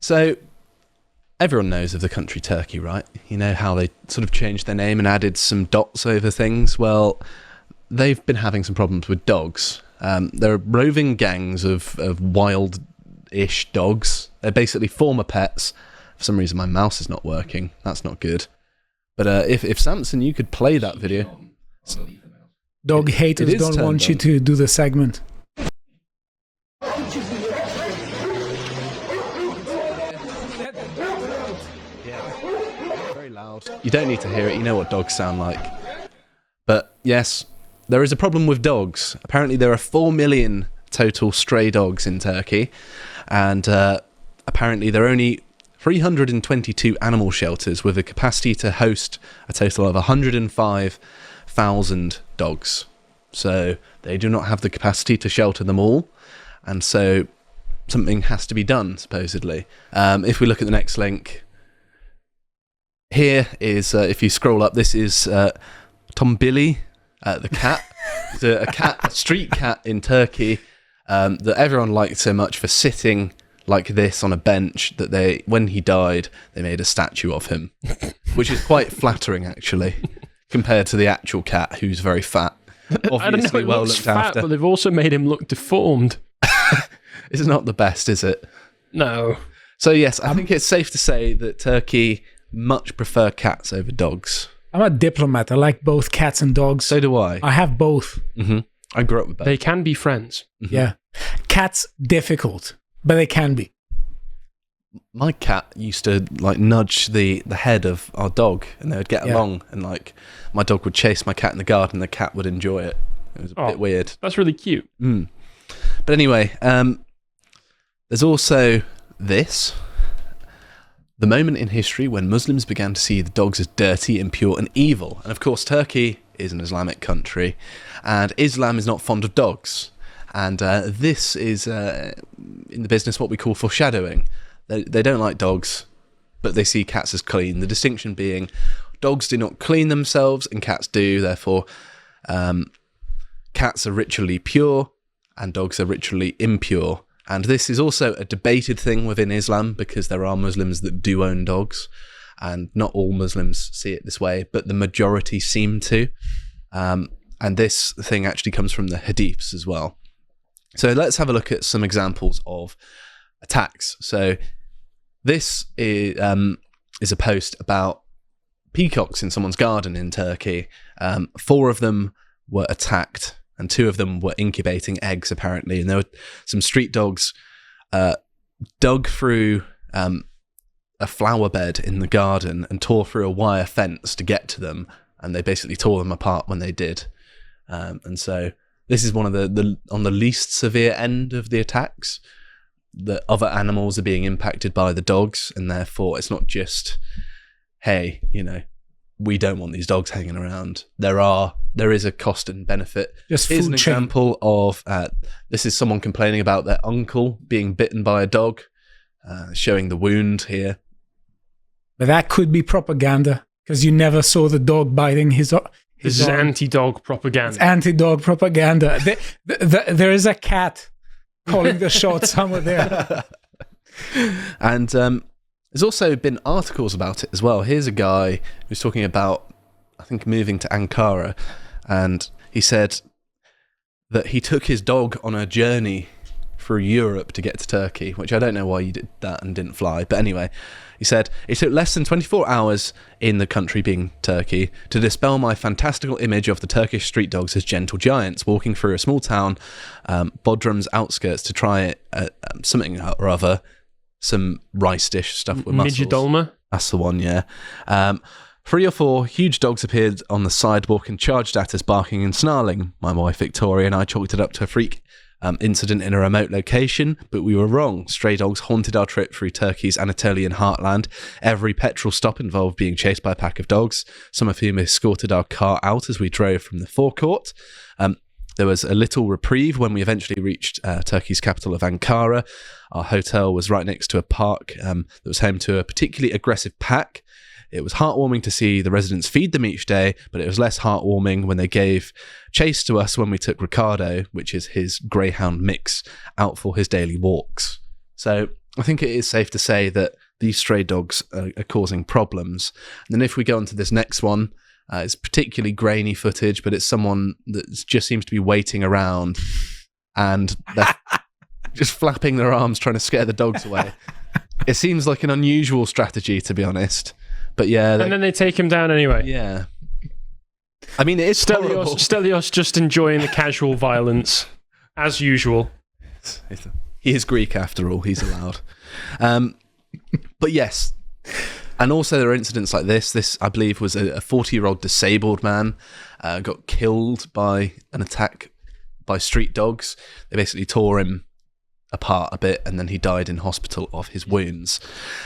So, everyone knows of the country Turkey, right? You know how they sort of changed their name and added some dots over things? Well, they've been having some problems with dogs. There are roving gangs of wild-ish dogs. They're basically former pets. For some reason, my mouse is not working. That's not good. But if Samson, you could play that video. Dog haters don't want you to do the segment. Very loud. You don't need to hear it. You know what dogs sound like. But yes, there is a problem with dogs. Apparently there are 4 million total stray dogs in Turkey. And apparently there are only 322 animal shelters with a capacity to host a total of 105,000 dogs. So they do not have the capacity to shelter them all. And so something has to be done, supposedly. If we look at the next link, here is, if you scroll up, this is Tombili, the cat. It's a street cat in Turkey that everyone liked so much for sitting like this on a bench that when he died, they made a statue of him, which is quite flattering, actually, compared to the actual cat, who's very fat. Obviously, I don't know, he looks fat, but they've also made him look deformed. It's not the best, is it? No. So yes, I think it's safe to say that Turkey much prefer cats over dogs. I'm a diplomat. I like both cats and dogs. So do I. I have both. Mm-hmm. I grew up with both. They can be friends. Mm-hmm. Yeah. Cats, difficult, but they can be. My cat used to nudge the head of our dog, and they would get along, and my dog would chase my cat in the garden, and the cat would enjoy it. It was a bit weird. That's really cute. Mm. But anyway, there's also this. The moment in history when Muslims began to see the dogs as dirty, impure, and evil. And of course, Turkey is an Islamic country, and Islam is not fond of dogs. And this is, in the business, what we call foreshadowing. They don't like dogs, but they see cats as clean. The distinction being, dogs do not clean themselves, and cats do. Therefore, cats are ritually pure, and dogs are ritually impure. And this is also a debated thing within Islam, because there are Muslims that do own dogs, and not all Muslims see it this way, but the majority seem to. And this thing actually comes from the Hadiths as well. So let's have a look at some examples of attacks. So this is a post about peacocks in someone's garden in Turkey. 4 of them were attacked, and 2 of them were incubating eggs, apparently. And there were some street dogs dug through a flower bed in the garden and tore through a wire fence to get to them, and they basically tore them apart when they did. And so this is one of the on the least severe end of the attacks. The other animals are being impacted by the dogs, and therefore it's not just, hey, we don't want these dogs hanging around. There is a cost and benefit. Just Here's food an chain. example of this is someone complaining about their uncle being bitten by a dog, showing the wound here. But that could be propaganda, because you never saw the dog biting his This is arm. anti-dog propaganda. It's anti-dog propaganda. There is a cat calling the shots somewhere there. And there's also been articles about it as well. Here's a guy who's talking about, I think, moving to Ankara, and he said that he took his dog on a journey through Europe to get to Turkey, which I don't know why you did that and didn't fly. But anyway, he said, it took less than 24 hours in the country, being Turkey, to dispel my fantastical image of the Turkish street dogs as gentle giants walking through a small town, Bodrum's outskirts, to try something or other, some rice dish stuff with mussels. Midget-dolma? That's the one, yeah. 3 or 4 huge dogs appeared on the sidewalk and charged at us, barking and snarling. My wife Victoria and I chalked it up to a freak incident in a remote location, but we were wrong. Stray dogs haunted our trip through Turkey's Anatolian heartland. Every petrol stop involved being chased by a pack of dogs, some of whom escorted our car out as we drove from the forecourt. There was a little reprieve when we eventually reached Turkey's capital of Ankara. Our hotel was right next to a park that was home to a particularly aggressive pack. It was heartwarming to see the residents feed them each day, but it was less heartwarming when they gave chase to us when we took Ricardo, which is his greyhound mix, out for his daily walks. So I think it is safe to say that these stray dogs are causing problems. And then if we go on to this next one, it's particularly grainy footage, but it's someone that just seems to be waiting around and they're just flapping their arms trying to scare the dogs away. It seems like an unusual strategy, to be honest. But yeah. And then they take him down anyway. Yeah. I mean, it is Stelios just enjoying the casual violence, as usual. He is Greek after all, he's allowed. But yes. And also there are incidents like this. This, I believe, was a 40-year-old disabled man got killed by an attack by street dogs. They basically tore him apart a bit, and then he died in hospital of his wounds.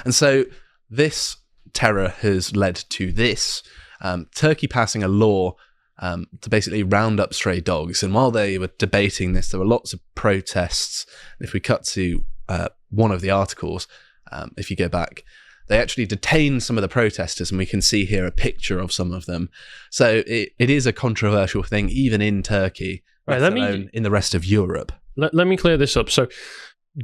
And so this terror has led to this. Turkey passing a law to basically round up stray dogs. And while they were debating this, there were lots of protests. If we cut to one of the articles, if you go back, they actually detained some of the protesters, and we can see here a picture of some of them. So it is a controversial thing, even in Turkey, let alone in the rest of Europe. Let me clear this up. So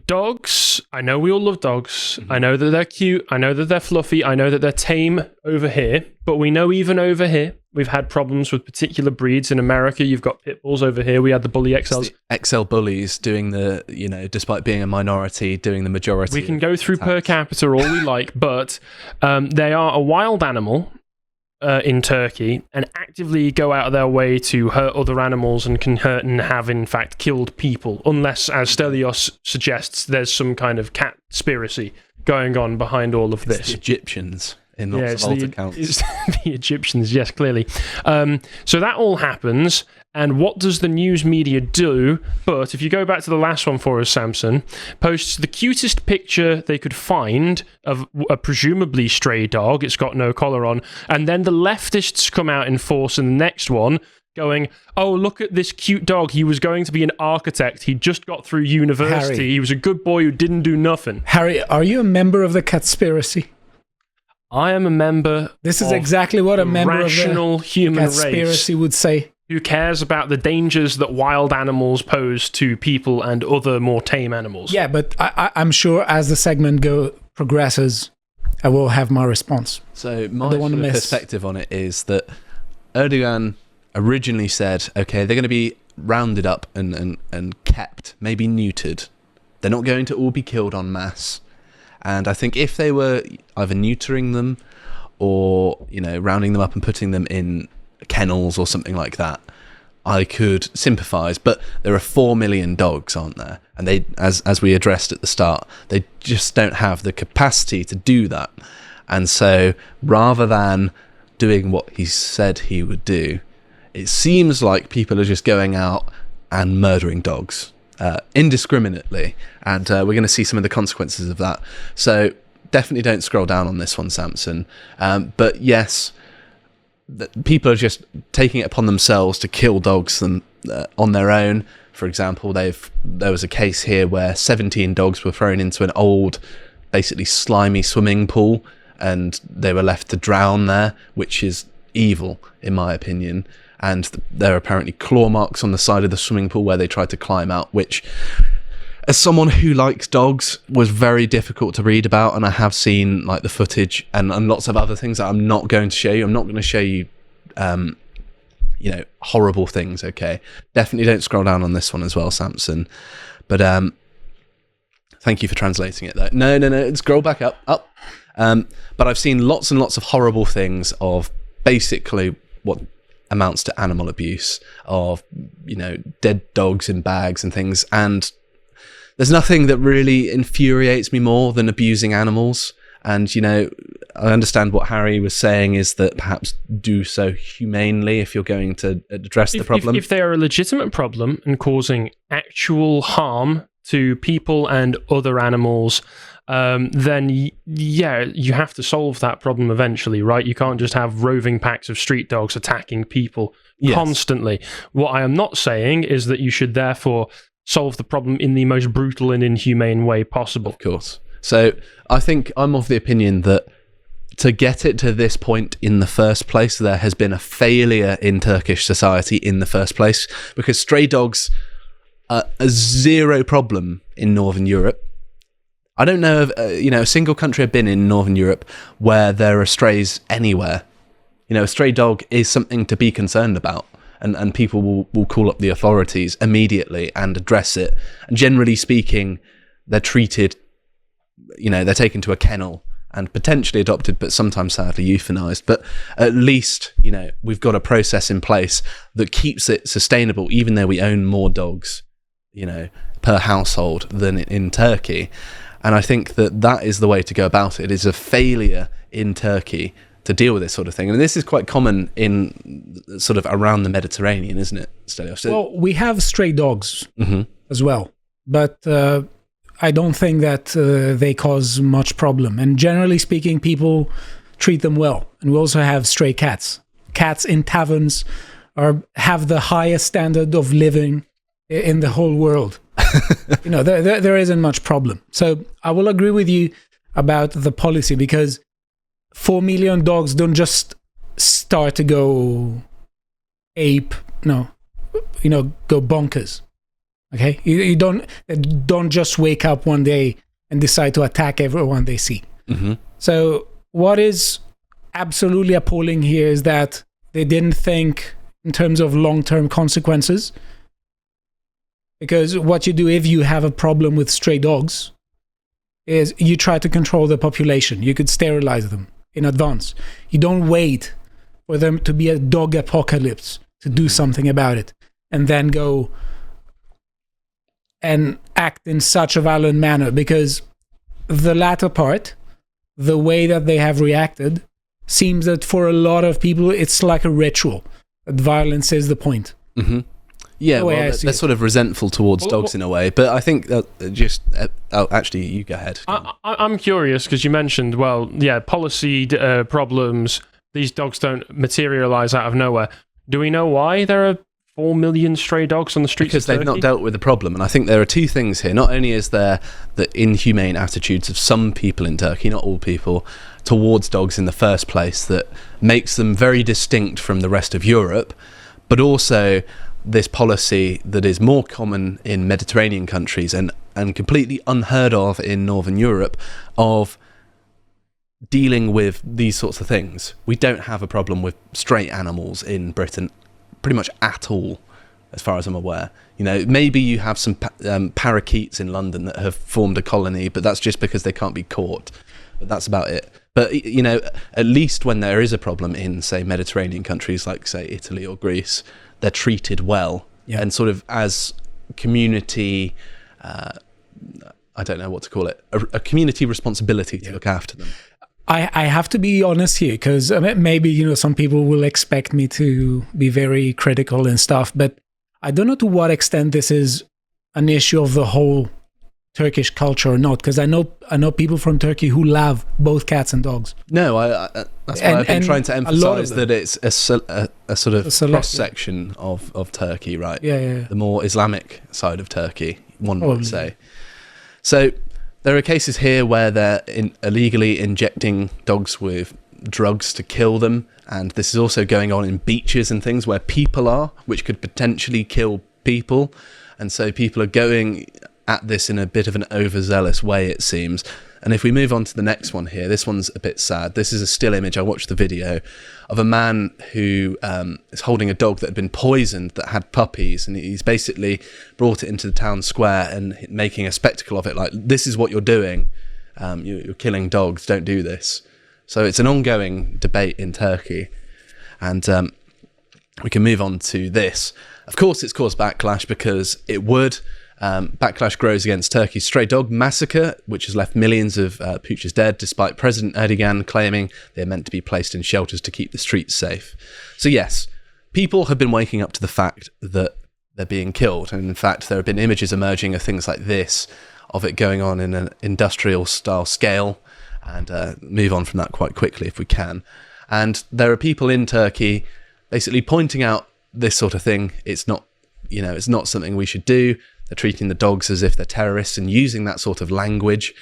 dogs, I know we all love dogs. I know that they're cute. I know that they're fluffy. I know that they're tame over here. But we know even over here, we've had problems with particular breeds. In America, you've got pit bulls over here. We had the bully XLs. The XL bullies doing the, despite being a minority, doing the majority. We can go through per capita all we like, but they are a wild animal in Turkey and actively go out of their way to hurt other animals and can hurt and have, in fact, killed people. Unless, as Stelios suggests, there's some kind of cat conspiracy going on behind all of this. The Egyptians. In lots of old accounts. It's the Egyptians, yes, clearly. So that all happens, and what does the news media do? But if you go back to the last one for us, Samson, posts the cutest picture they could find of a presumably stray dog. It's got no collar on. And then the leftists come out in force in the next one, going, oh, look at this cute dog. He was going to be an architect. He just got through university. Harry. He was a good boy who didn't do nothing. Harry, are you a member of the Catspiracy? I am a member. This is exactly what a member of the human Catspiracy would say. Who cares about the dangers that wild animals pose to people and other more tame animals? Yeah, but I'm sure as the segment progresses, I will have my response. So my perspective on it is that Erdogan originally said, okay, they're going to be rounded up and kept, maybe neutered. They're not going to all be killed en masse. And I think if they were either neutering them or, rounding them up and putting them in kennels or something like that, I could sympathise. But there are 4 million dogs, aren't there? And they, as we addressed at the start, they just don't have the capacity to do that. And so rather than doing what he said he would do, it seems like people are just going out and murdering dogs. Indiscriminately, and we're going to see some of the consequences of that. So definitely don't scroll down on this one, Samson. But yes, people are just taking it upon themselves to kill dogs on their own. For example, there was a case here where 17 dogs were thrown into an old, basically slimy swimming pool, and they were left to drown there, which is evil, in my opinion. And there are apparently claw marks on the side of the swimming pool where they tried to climb out, which, as someone who likes dogs, was very difficult to read about. And I have seen the footage and lots of other things that I'm not going to show you. I'm not going to show you, horrible things. Okay, definitely don't scroll down on this one as well, Samson. But thank you for translating it though. No, scroll back up. But I've seen lots and lots of horrible things of basically what amounts to animal abuse, of dead dogs in bags and things, and there's nothing that really infuriates me more than abusing animals. And I understand what Harry was saying is that perhaps do so humanely if you're going to address the problem. If they are a legitimate problem and causing actual harm to people and other animals, then you have to solve that problem eventually, right? You can't just have roving packs of street dogs attacking people constantly. What I am not saying is that you should therefore solve the problem in the most brutal and inhumane way possible. Of course. So I think I'm of the opinion that to get it to this point in the first place, there has been a failure in Turkish society in the first place, because stray dogs are a zero problem in Northern Europe. I don't know of a single country I've been in Northern Europe where there are strays anywhere. A stray dog is something to be concerned about, and people will call up the authorities immediately and address it. And generally speaking, they're treated, they're taken to a kennel and potentially adopted, but sometimes sadly euthanized. But at least, we've got a process in place that keeps it sustainable, even though we own more dogs, per household than in Turkey. And I think that is the way to go about it. It is a failure in Turkey to deal with this sort of thing. And this is quite common in sort of around the Mediterranean, isn't it, Stelios? Well, we have stray dogs as well, but I don't think that they cause much problem. And generally speaking, people treat them well. And we also have stray cats. Cats in taverns have the highest standard of living in the whole world. There isn't much problem. So I will agree with you about the policy, because 4 million dogs don't just start to go go bonkers. Okay, you don't just wake up one day and decide to attack everyone they see. So what is absolutely appalling here is that they didn't think in terms of long-term consequences. Because what you do if you have a problem with stray dogs is you try to control the population. You could sterilize them in advance. You don't wait for them to be a dog apocalypse to do something about it and then go and act in such a violent manner, because the latter part, the way that they have reacted, seems that for a lot of people it's like a ritual, that violence is the point. Yeah, well, they're sort of resentful towards dogs in a way, but I think that actually, you go ahead. I'm curious, because you mentioned, policy problems, these dogs don't materialise out of nowhere. Do we know why there are 4 million stray dogs on the streets because of Turkey? They've not dealt with the problem. And I think there are two things here. Not only is there the inhumane attitudes of some people in Turkey, not all people, towards dogs in the first place, that makes them very distinct from the rest of Europe, but also this policy that is more common in Mediterranean countries and completely unheard of in Northern Europe, of dealing with these sorts of things. We don't have a problem with stray animals in Britain pretty much at all, as far as I'm aware. Maybe you have some parakeets in London that have formed a colony, but that's just because they can't be caught. But that's about it. But, at least when there is a problem in, say, Mediterranean countries like, say, Italy or Greece, they're treated well and sort of as community, I don't know what to call it, a community responsibility to look after them. I have to be honest here, because maybe, some people will expect me to be very critical and stuff, but I don't know to what extent this is an issue of the whole Turkish culture or not, because I know people from Turkey who love both cats and dogs. No, that's why I've been trying to emphasize that it's a sort of cross-section of Turkey, right? Yeah. The more Islamic side of Turkey, one would say. So there are cases here where they're illegally injecting dogs with drugs to kill them, and this is also going on in beaches and things where people are, which could potentially kill people, and so people are going at this in a bit of an overzealous way, it seems. And if we move on to the next one here, this one's a bit sad. This is a still image, I watched the video, of a man who is holding a dog that had been poisoned, that had puppies, and he's basically brought it into the town square and making a spectacle of it, like, this is what you're doing, you're killing dogs, don't do this. So it's an ongoing debate in Turkey. And we can move on to this. Of course it's caused backlash, because it would. Backlash grows against Turkey's stray dog massacre, which has left millions of poochers dead, despite President Erdogan claiming they're meant to be placed in shelters to keep the streets safe. So yes, people have been waking up to the fact that they're being killed. And in fact, there have been images emerging of things like this, of it going on in an industrial style scale, and move on from that quite quickly if we can. And there are people in Turkey basically pointing out this sort of thing. It's not, it's not something we should do. They're treating the dogs as if they're terrorists and using that sort of language.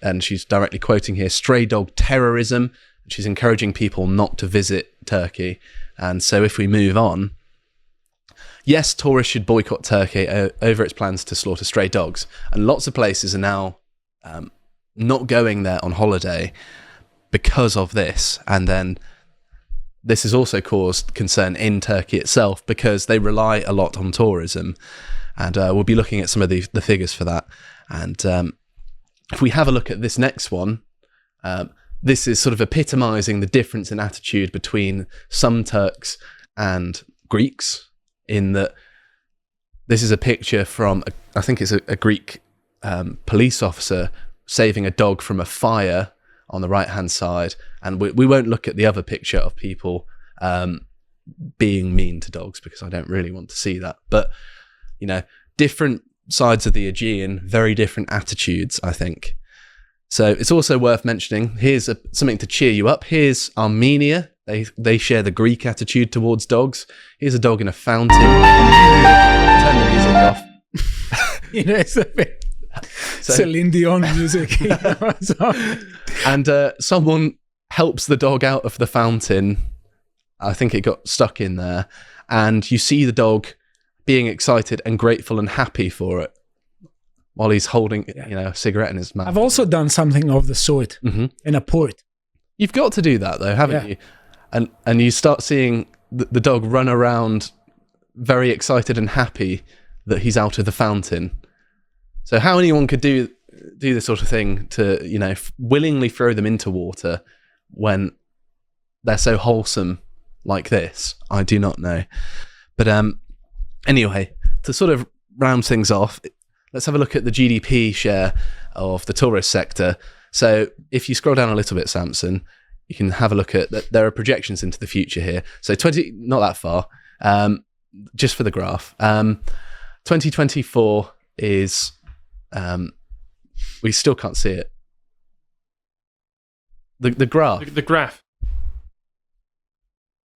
And she's directly quoting here, stray dog terrorism. She's encouraging people not to visit Turkey. And so if we move on, yes, tourists should boycott Turkey over its plans to slaughter stray dogs. And lots of places are now not going there on holiday because of this. And then this has also caused concern in Turkey itself because they rely a lot on tourism. And we'll be looking at some of the figures for that. And if we have a look at this next one, this is sort of epitomising the difference in attitude between some Turks and Greeks, in that this is a picture from, I think it's a Greek police officer saving a dog from a fire on the right-hand side. And we won't look at the other picture of people being mean to dogs because I don't really want to see that. But, you know, different sides of the Aegean, very different attitudes, I think. So it's also worth mentioning, here's something to cheer you up. Here's Armenia. They share the Greek attitude towards dogs. Here's a dog in a fountain. Turn the music off. You know, it's a bit Celine Dion music. You know, so. And someone helps the dog out of the fountain. I think it got stuck in there. And you see the dog being excited and grateful and happy for it while he's holding, a cigarette in his mouth. I've also done something of the sort in a port. You've got to do that though, haven't you? And you start seeing the dog run around very excited and happy that he's out of the fountain. So how anyone could do this sort of thing to, willingly throw them into water when they're so wholesome like this, I do not know. But anyway, to sort of round things off, let's have a look at the GDP share of the tourist sector. So if you scroll down a little bit, Samson, you can have a look at that. There are projections into the future here. So not that far, just for the graph. 2024 is, we still can't see it. The graph. The graph.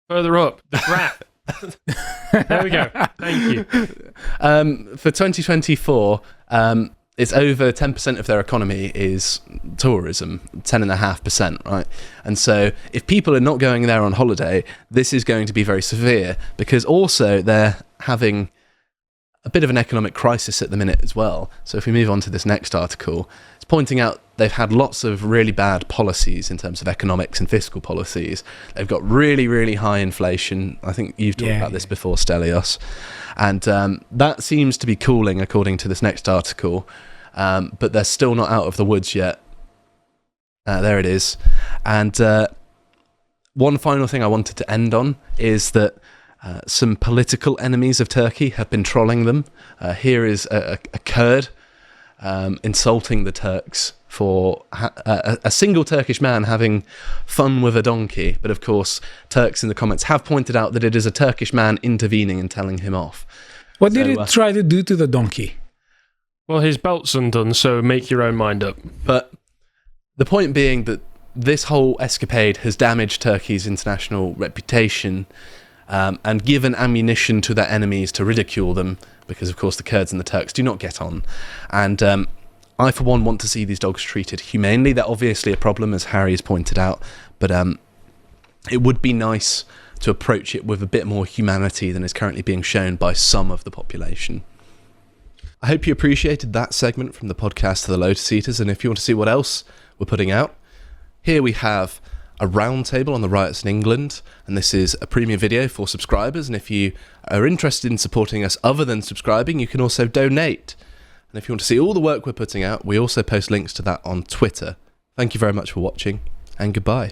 Further up, the graph. There we go. Thank you. For 2024, it's over 10% of their economy is tourism, 10.5%, right? And so if people are not going there on holiday, this is going to be very severe, because also they're having a bit of an economic crisis at the minute as well. So if we move on to this next article, it's pointing out they've had lots of really bad policies in terms of economics and fiscal policies. They've got really, really high inflation. I think you've talked about this before, Stelios. And that seems to be cooling, according to this next article. But they're still not out of the woods yet. There it is. And one final thing I wanted to end on is that some political enemies of Turkey have been trolling them. Here is a Kurd insulting the Turks for a single Turkish man having fun with a donkey. But of course, Turks in the comments have pointed out that it is a Turkish man intervening and telling him off. What did it try to do to the donkey? Well, his belt's undone, so make your own mind up. But the point being that this whole escapade has damaged Turkey's international reputation and given ammunition to their enemies to ridicule them, because of course the Kurds and the Turks do not get on. And I, for one, want to see these dogs treated humanely. They're obviously a problem, as Harry has pointed out, but it would be nice to approach it with a bit more humanity than is currently being shown by some of the population. I hope you appreciated that segment from the podcast to the Lotus Eaters, and if you want to see what else we're putting out, here we have a roundtable on the riots in England, and this is a premium video for subscribers, and if you are interested in supporting us other than subscribing, you can also donate. And if you want to see all the work we're putting out, we also post links to that on Twitter. Thank you very much for watching, and goodbye.